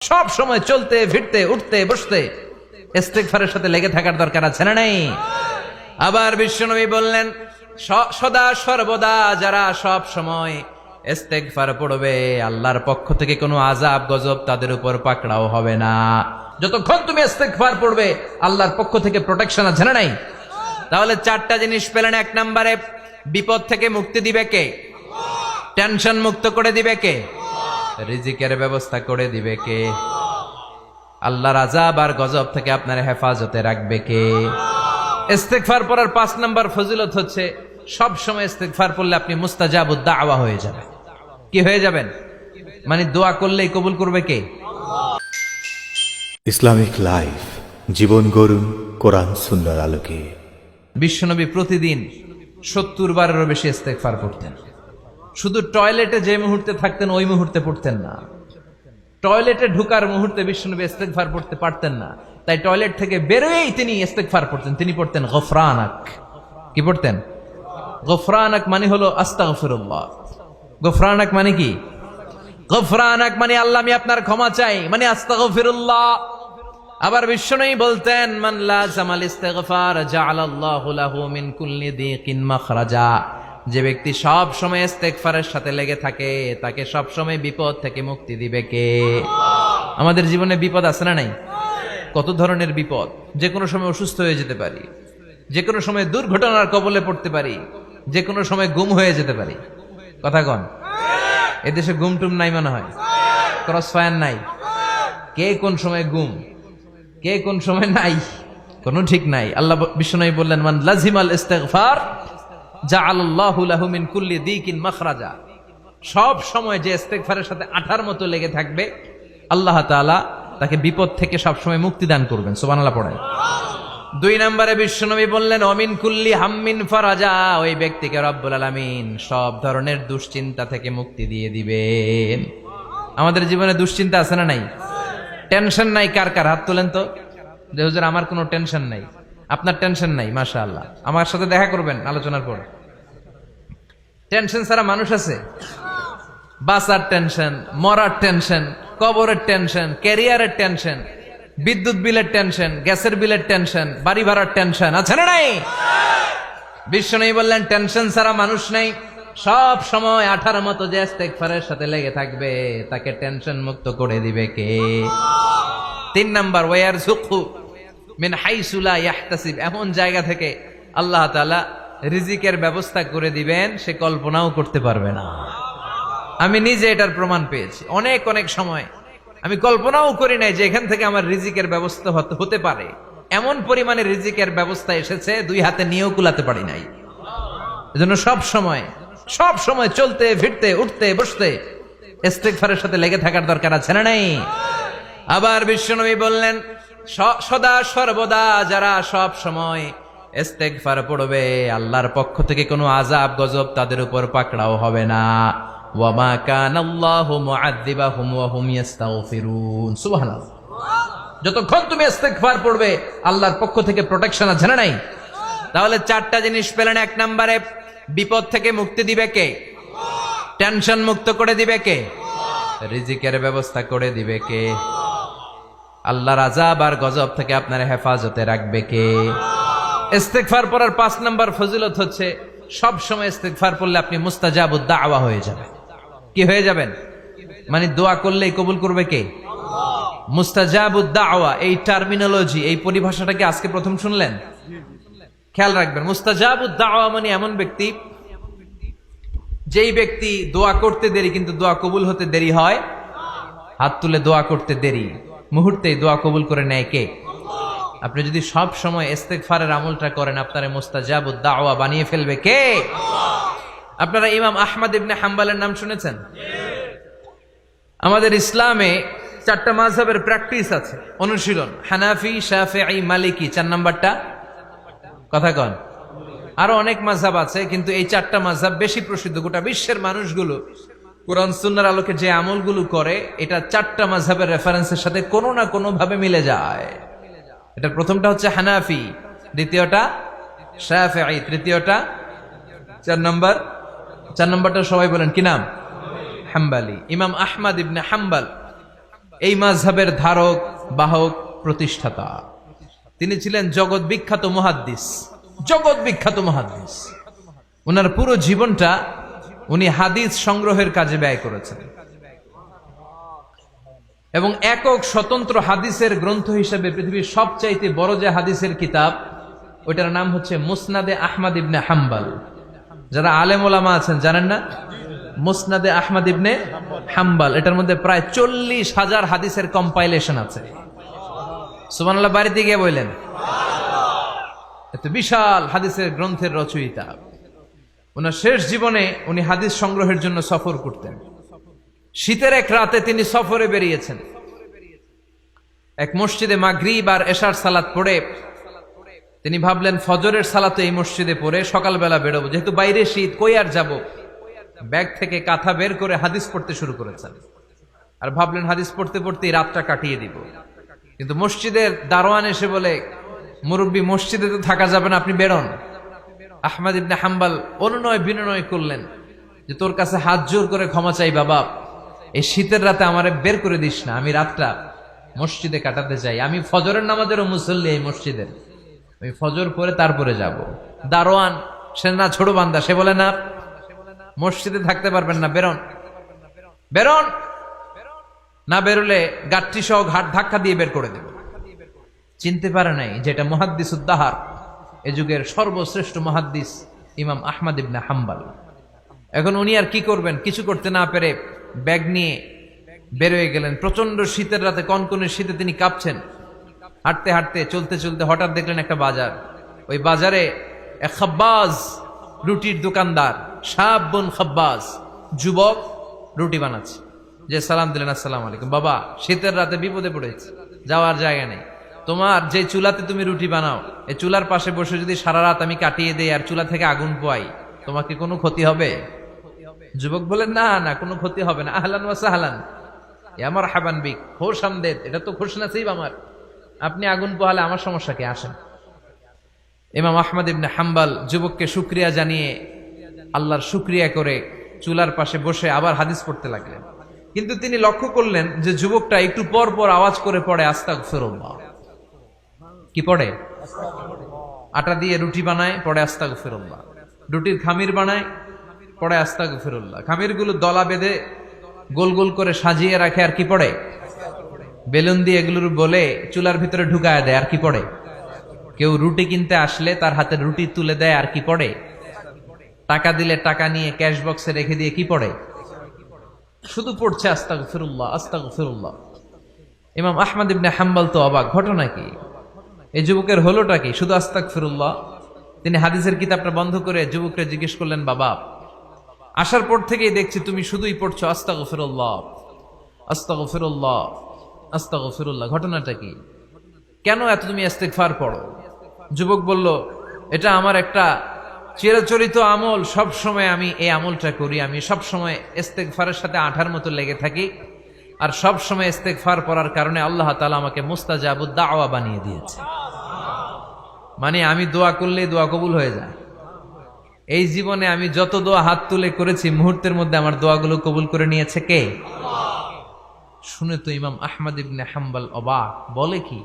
সব সময় চলতে ফিরতে উঠতে বসতে ইস্তিগফারের সাথে লেগে থাকার দরকার আছে না নাই? আবার বিশ্বনবী বললেন, সদা সর্বদা যারা সব সময় ইস্তিগফার পড়বে, আল্লাহর পক্ষ থেকে কোনো আযাব গজব তাদের উপর পাকড়াও হবে না। যতক্ষণ তুমি ইস্তিগফার পড়বে, আল্লাহর পক্ষ থেকে প্রোটেকশন আছে না নাই? তাহলে চারটা জিনিস পেলেন। এক নম্বরে, বিপদ থেকে মুক্তি দিবে কে? টেনশন মুক্ত করে দিবে কে? রিজিকের ব্যবস্থা করে দিবে কে? আল্লাহর আযাব আর গজব থেকে আপনার হেফাজতে রাখবে কে? ইস্তিগফার পড়ার 5 নম্বর ফজিলত হচ্ছে, সব সময় ইস্তিগফার পড়লে আপনি মুস্তাজাবুদ দাওয়া হয়ে যাবেন। কি হয়ে যাবেন? মানে দোয়া করলেই কবুল করবে কে? ইসলামিক লাইফ, জীবন গড়ুন কোরআন সুন্নাহর আলোকে। বিশ্বনবী প্রতিদিন 70 বারেরও বেশি ইস্তিগফার পড়তেন। শুধু টয়লেটে যে মুহূর্তে থাকতেন ওই মুহূর্তে পড়তেন না, টয়লেটে ঢুকার মুহূর্তে বিশ্বনবী ইস্তিগফার পড়তে পারতেন না, তাই টয়লেট থেকে বেরোয়েই তিনি ইস্তিগফার পড়তেন। তিনি পড়তেন গফরানাক। কি পড়তেন? গফরানাক মানে হলো আস্তাগফিরুল্লাহ। গফরানাক মানে কি? গফরানাক মানে আল্লাহ আমি আপনার ক্ষমা চাই, মানে আস্তাগফিরুল্লাহ। আবার বিশ্বনবী বলতেন, মান লাযামাল ইস্তিগফার জাআলাল্লাহু লাহু মিন কুল্লি দিকিন মাখরাজা। যে ব্যক্তি সব সময় ইস্তিগফারের সাথে লেগে থাকে, তাকে সব সময় বিপদ থেকে মুক্তি দিবে কে? আমাদের জীবনে বিপদ আছে না নাই? কত ধরনের বিপদ। যে কোনো সময় অসুস্থ হয়ে যেতে পারি, যে কোনো সময় দুর্ঘটনার কবলে পড়তে পারি, যে কোনো সময় গুম হয়ে যেতে পারি। কথা কন, এদেশে গুম টুম নাই মনে হয়, ক্রস ফায়ার নাই। কে কোন সময় গুম, কে কোন সময় নাই, কোনো ঠিক নাই। আল্লাহ বিশ্বনবী বললেন, মান লাজিমাল ইস্তিগফার জাআলাল্লাহু লাহু মিন কুল্লি দিকিন মাখরাজা। সব সময় যে ইস্তিগফারের সাথে আঠার মতো লেগে থাকবে, আল্লাহ তাআলা তাকে বিপদ থেকে সব সময় মুক্তি দান করবেন। সুবহানাল্লাহ পড়েন। 2 নম্বরে বিশ্বনবী বললেন, অমিন কুল্লি হাম্মিন ফারাজা। ওই ব্যক্তিকে রব্বুল আলামিন সব ধরনের দুশ্চিন্তা থেকে মুক্তি দিয়ে দিবেন। আমাদের জীবনে দুশ্চিন্তা আছে না নাই? টেনশন নাই কার কার? হাত তোলেন তো, যে হুজুর আমার কোনো টেনশন নাই। আপনার টেনশন নাই, মাশাআল্লাহ। আমার সাথে দেখা করবেন আলোচনার পর। টেনশন ছাড়া মানুষ আছে? বাসার টেনশন, মরার টেনশন, কবরের টেনশন, ক্যারিয়ারের টেনশন, বিদ্যুৎ বিলের টেনশন, গ্যাসের বিলের টেনশন, বাড়ি ভাড়ার টেনশন আছে না নাই? বিশ্বনবী বললেন, টেনশন ছাড়া মানুষ নাই। সব সময় আঠার মতো যে ইস্তিগফারের সাথে লেগে থাকবে, তাকে টেনশন মুক্ত করে দিবে কে? 3 নাম্বার, ওয়ারযুকহু মিন হাইসু লা ইয়াহতাসিব। এমন জায়গা থেকে আল্লাহ তাআলা রিজিকের ব্যবস্থা করে দিবেন, সে কল্পনাও করতে পারবে না। আমি নিজে এটার প্রমাণ পেয়েছি। অনেক অনেক সময় আমি কল্পনাও করি নাই যে এখান থেকে আমার রিজিকের ব্যবস্থা হতে পারে। এমন পরিমাণে রিজিকের ব্যবস্থা এসেছে, 2 হাতে নিয়েও কুলাতে পারি নাই। এজন্য সব সময় চলতে ফিরতে উঠতে বসতে ইস্তিগফারের সাথে লেগে থাকার দরকার আছে না নাই? আবার বিশ্বনবী বললেন, সদা সর্বদা যারা সব সময় ইস্তিগফার পড়বে, আল্লাহর পক্ষ থেকে কোনো আযাব গজব তাদের উপর পাকড়াও হবে না। ওয়া মা কানাল্লাহু মুআযযিবাহুম ওয়া হুম ইস্তাগফিরুন। সুবহানাল্লাহ। যতক্ষণ তুমি ইস্তিগফার পড়বে, আল্লাহর পক্ষ থেকে প্রোটেকশন আছে না নাই? তাহলে 4টা জিনিস পেলেন। 1 নম্বরে, বিপদ থেকে মুক্তি দিবে কে? টেনশন মুক্ত করে দিবে কে? রিজিকের ব্যবস্থা করে দিবে কে? আল্লাহর আযাব আর গজব থেকে আপনার হেফাজতে রাখবে কে? ইস্তিগফার পড়ার 5 নম্বর ফজিলত হচ্ছে, সব সময় ইস্তিগফার পড়লে আপনি মুস্তাজাবুদ দাওয়া হয়ে যাবেন। কি হয়ে যাবেন? মানে দোয়া করলেই কবুল করবে কে? মুস্তাজাবুদ দাওয়া, এই টার্মিনোলজি, এই পরিভাষাটাকে আজকে প্রথম শুনলেন? খেয়াল রাখবেন, মুস্তাজাবুদ দাওয়া মানে এমন ব্যক্তি, যেই ব্যক্তি দোয়া করতে দেরি কিন্তু দোয়া কবুল হতে দেরি হয়। হাত তুলে দোয়া করতে দেরি, মুহূর্তেই দোয়া কবুল করে নেয় কে? আপনি যদি সব সময় ইস্তিগফারের আমলটা করেন, আপনারে মুস্তাজাবুদ দাওয়া বানিয়ে ফেলবে কে? আপনারা ইমাম আহমদ ইবনে হাম্বলের নাম শুনেছেন? আমাদের ইসলামে 4টা মাযহাবের প্র্যাকটিস আছে, অনুশীলন। হানাফি, শাফিঈ, মালিকি। 4 নাম্বারটা কথা কন। আরো অনেক মাযহাব আছে, কিন্তু এই 4টা মাযহাব বেশি প্রসিদ্ধ। গোটা বিশ্বের মানুষগুলো কোরআন সুন্নাহর আলোকে যে আমলগুলো করে, এটা 4টা মাযহাবের রেফারেন্সের সাথে কোনো না কোনো ভাবে মিলে যায়। এটা প্রথমটা হচ্ছে হানাফি, দ্বিতীয়টা শাফিঈ, তৃতীয়টা 4 নম্বরটা সবাই বলেন কি নাম? হাম্বলি। ইমাম আহমদ ইবনে হাম্বল এই মাযহাবের ধারক বাহক প্রতিষ্ঠাতা। তিনি ছিলেন জগৎ বিখ্যাত মুহাদ্দিস, জগৎ বিখ্যাত মুহাদ্দিস। ওনার পুরো জীবনটা উনি হাদিস সংগ্রহের কাজে ব্যয় করেছেন এবং একক স্বতন্ত্র হাদিসের গ্রন্থ হিসেবে পৃথিবীর সবচাইতে বড় যে হাদিসের কিতাব, ওইটার নাম হচ্ছে মুসনাদে আহমদ ইবনে হাম্বল। যারা আলেম ওলামা আছেন জানেন না, মুসনাদে আহমদ ইবনে হাম্বল, এটার মধ্যে প্রায় 40,000 হাদিসের কম্পাইলেশন আছে। সুবহানাল্লাহ, বাড়িতে গিয়ে বললেন। এত বিশাল হাদিসের গ্রন্থের রচয়িতা। ওনার শেষ জীবনে উনি হাদিস সংগ্রহের জন্য সফর করতেন। শীতের এক রাতে তিনি সফরে বেরিয়েছেন। এক মসজিদে মাগরিব আর এশার সালাত পড়ে তিনি ভাবলেন ফজরের সালাত এই মসজিদে পড়ে সকালবেলা বেরোবো, যেহেতু বাইরে শীত, কই আর যাব। ব্যাগ থেকে কাঁথা বের করে হাদিস পড়তে শুরু করেছেন আর ভাবলেন হাদিস পড়তে পড়তেই রাতটা কাটিয়ে দিব। কিন্তু মসজিদের দারোয়ান এসে বলে, মুরব্বী, মসজিদে তো থাকা যাবে না, আপনি বেরোন। আহমদ ইবনে হাম্বল অনুনয় বিনয় করলেন যে তোর কাছে হাত জোর করে ক্ষমা চাই বাবা, এই শীতের রাতে আমারে বের করে দিস না, আমি রাতটা মসজিদে কাটাতে চাই। আমি ফজরের নামাজেরও মুসল্লি এই মসজিদের, আমি ফজর পরে তারপরে যাব। দারোয়ান সে না ছোট বান্দা, সে বলে না, মসজিদে থাকতে পারবেন না, বেরোন বেরোন, না বেরোলে গাঠটি সহ ঘাট ধাক্কা দিয়ে বের করে দেব। চিনতে পারে নাই যেটা মুহাদ্দিসুদ দাহর, এ যুগের সর্বশ্রেষ্ঠ মুহাদ্দিস ইমাম আহমদ ইবনে হাম্বল। এখন উনি আর কি করবেন, কিছু করতে না পেরে ব্যাগ নিয়ে বের হয়ে গেলেন। প্রচন্ড শীতের রাতে, কনকনে শীতে তিনি কাঁপছেন। হাঁটতে হাঁটতে চলতে চলতে হঠাৎ দেখলেন একটা বাজার। ওই বাজারে এক খাব্বাজ, রুটির দোকানদার, শাবুন খাব্বাজ, যুবক রুটি বানাচ্ছে। যে সালাম দিলেন, আসসালামু আলাইকুম। বাবা, শীতের রাতে বিপদে পড়েছে, যাওয়ার জায়গা নেই। তোমার যে চুলাতে তুমি রুটি বানাও, এই চুলার পাশে বসে যদি সারা রাত আমি কাটিয়ে দেই আর চুলা থেকে আগুন পোয়াই, তোমাকে কোনো ক্ষতি হবে? যুবক বলেন, না না, কোনো ক্ষতি হবে না। আহলান ওয়া সাহলান, আমার হাবান বিক, খোশ আমদেদ, এটা তো খুশ নসিব আমার। আপনি আগুন পোহালে আমার সমস্যা কি, আসেন। ইমাম আহমদ ইবনে হাম্বল যুবককে শুকরিয়া জানিয়ে, আল্লাহর শুকরিয়া করে চুলার পাশে বসে আবার হাদিস পড়তে লাগলেন। কিন্তু তিনি লক্ষ্য করলেন যে যুবকটা একটু পর পর আওয়াজ করে পড়ে আস্তাগফিরুল্লাহ। কি পড়ে? আটা দিয়ে রুটি বানায়, পড়ে আস্তাগফিরুল্লাহ। রুটির খামির বানায়, পড়ে আস্তাগফিরুল্লাহ। খামিরগুলো দলা বেঁধে গোল গোল করে সাজিয়ে রাখে, আর কি পড়ে? বেলুন দিয়ে এগুলোর বলে চুলার ভিতরে ঢুকায় দেয়, আর কি পড়ে? কেউ রুটি কিনতে আসলে তার হাতে রুটি তুলে দেয়, আর কি পড়ে? টাকা দিলে টাকা নিয়ে ক্যাশ বক্সে রেখে দিয়ে কি পড়ে? শুধু পড়ছে আস্তাগফিরুল্লাহ আস্তাগফিরুল্লাহ। ইমাম আহমদ ইবনে হাম্বল তো অবাক, ঘটনা কি? এই যুবকের হলোটা কি? শুধু আস্তাগফিরুল্লাহ। তিনি হাদিসের কিতাবটা বন্ধ করে যুবককে জিজ্ঞেস করলেন, বাবা, আসার পর থেকেই দেখছি তুমি শুধুই পড়ছো আস্তাগফিরুল্লাহ আস্তাগফিরুল্লাহ আস্তাগফিরুল্লাহ, ঘটনাটা কি? কেন এত তুমি ইস্তেগফার পড়ো? যুবক বলল, এটা আমার একটা চিরাচরিত আমল, সব সময় আমি এই আমলটা করি। আমি সব সময় ইস্তেগফারের সাথে আঠার মতো লেগে থাকি, আর সব সময় ইস্তেগফার পড়ার কারণে আল্লাহ তাআলা আমাকে মুস্তাজাবুদ দাওয়া বানিয়ে দিয়েছে। মানে আমি দোয়া করলেই দোয়া কবুল হয়ে যায়। এই জীবনে আমি যত দোয়া হাত তুলে করেছি, মুহূর্তের মধ্যে আমার দোয়াগুলো কবুল করে নিয়েছে কে? শুনে তো ইমাম আহমদ ইবনে হাম্বল অবাক, বলে কি,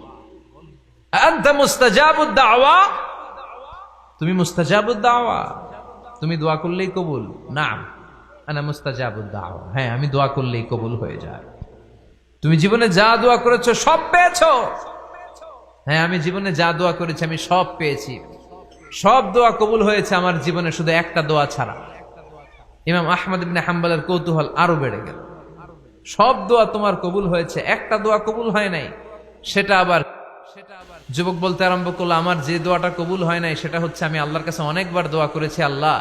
আনতা মুস্তাজাবুদ দাওয়া? তুমি মুস্তাজাবুদ দাওয়া? তুমি দোয়া করলেই কবুল? না, আনা মুস্তাজাবুদ দাওয়া। হ্যাঁ, আমি দোয়া করলেই কবুল হয়ে যায়। তুমি জীবনে যা দোয়া করেছো সব পেয়েছো? হ্যাঁ, আমি জীবনে যা দোয়া করেছি আমি সব পেয়েছি, সব দোয়া কবুল হয়েছে আমার জীবনে, শুধু একটা দোয়া ছাড়া। ইমাম আহমদ ইবনে হাম্বলের কৌতূহল আরো বেড়ে গেল। সব দোয়া তোমার কবুল হয়েছে, একটা দোয়া কবুল হয় নাই, সেটা আবার? যুবক বলতে আরম্ভ করলো, আমার যে দোয়াটা কবুল হয় নাই সেটা হচ্ছে আমি আল্লাহর কাছে অনেকবার দোয়া করেছি, আল্লাহ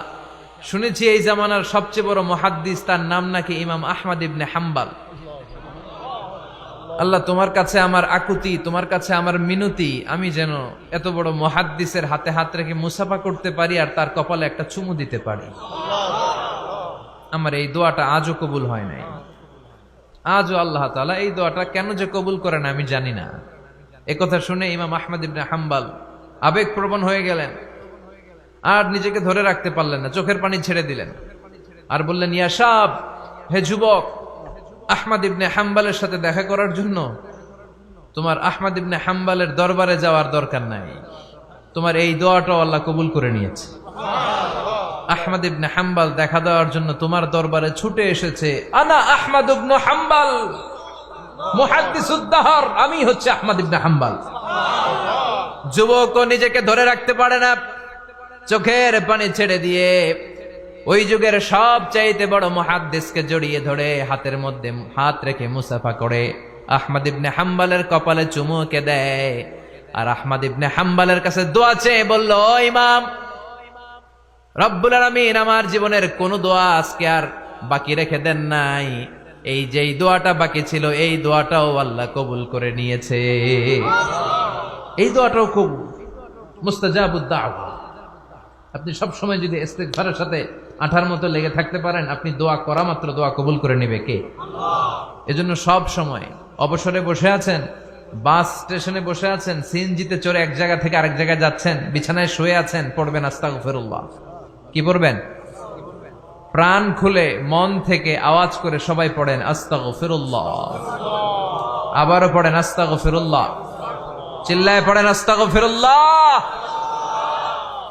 শুনেছি এই জামানার সবচেয়ে বড় মুহাদ্দিস, তার নাম নাকি ইমাম আহমদ ইবনে হাম্বল। আল্লাহ, তোমার কাছে আমার আকুতি, তোমার কাছে আমার মিনতি, আমি যেন এত বড় মুহাদ্দিসের হাতে হাত রেখে মুসাফা করতে পারি আর তার কপালে একটা চুমু দিতে পারি। আমার এই দোয়াটা আজও কবুল হয় নাই। আজও আল্লাহ তাআলা এই দোয়াটা কেন যে কবুল করে না আমি জানি না। একথা শুনে ইমাম আহমদ ইবনে হাম্বল আবেগপ্রবণ হয়ে গেলেন, আর নিজেকে ধরে রাখতে পারলেন না, চোখের পানি ছেড়ে দিলেন আর বললেন, ইয়া শাব, হে যুবক, আহমদ ইবনে হাম্বালের সাথে দেখা করার জন্য তোমার আহমদ ইবনে হাম্বালের দরবারে যাওয়ার দরকার নাই, তোমার এই দোয়াটাও আল্লাহ কবুল করে নিয়েছে। আহমদ ইবনে হাম্বাল দেখা দেওয়ার জন্য তোমার দরবারে ছুটে এসেছে, আনা আহমদ ইবনে হাম্বাল মুহাদ্দিসুদ দাহর, আমি হচ্ছে আহমদ ইবনে হাম্বাল। যুবকও নিজেকে ধরে রাখতে পারে না, চোখের পানি ছেড়ে দিয়ে ওই যুগের সব চাইতে বড় মুহাদ্দিসকে জড়িয়ে ধরে হাতের মধ্যে হাত রেখে মুসাফা করে আহমদ ইবনে হাম্বালের কপালে চুমুকে দেয়, আর আহমদ ইবনে হাম্বালের কাছে দোয়া চেয়ে বলল, ও ইমাম, রব্বুল আলামিন আমার জীবনের কোন দোয়া আজকে আর বাকি রেখে দেন নাই, এই যেই দোয়াটা বাকি ছিল এই দোয়াটাও আল্লাহ কবুল করে নিয়েছে। এই দোয়াটাও কবুল, মুস্তাজাবুদ দাওয়া। আপনি সব সময় যদি ইস্তিগফারের সাথে আঠার মতো লেগে থাকতে পারেন, আপনি দোয়া করা মাত্র দোয়া কবুল করে নেবে কে? এজন্য সব সময় অবসরে বসে আছেন, বাস স্টেশনে বসে আছেন, সিএনজিতে চড়ে এক জায়গা থেকে আরেক জায়গায় যাচ্ছেন, বিছানায় শুয়ে আছেন, পড়বেন আস্তাগফিরুল্লাহ। কি পড়বেন? প্রাণ খুলে মন থেকে আওয়াজ করে সবাই পড়েন আস্তাগফিরুল্লাহ। আবারও পড়েন আস্তাগফিরুল্লাহ, চিল্লায় পড়েন আস্তাগফিরুল্লাহ।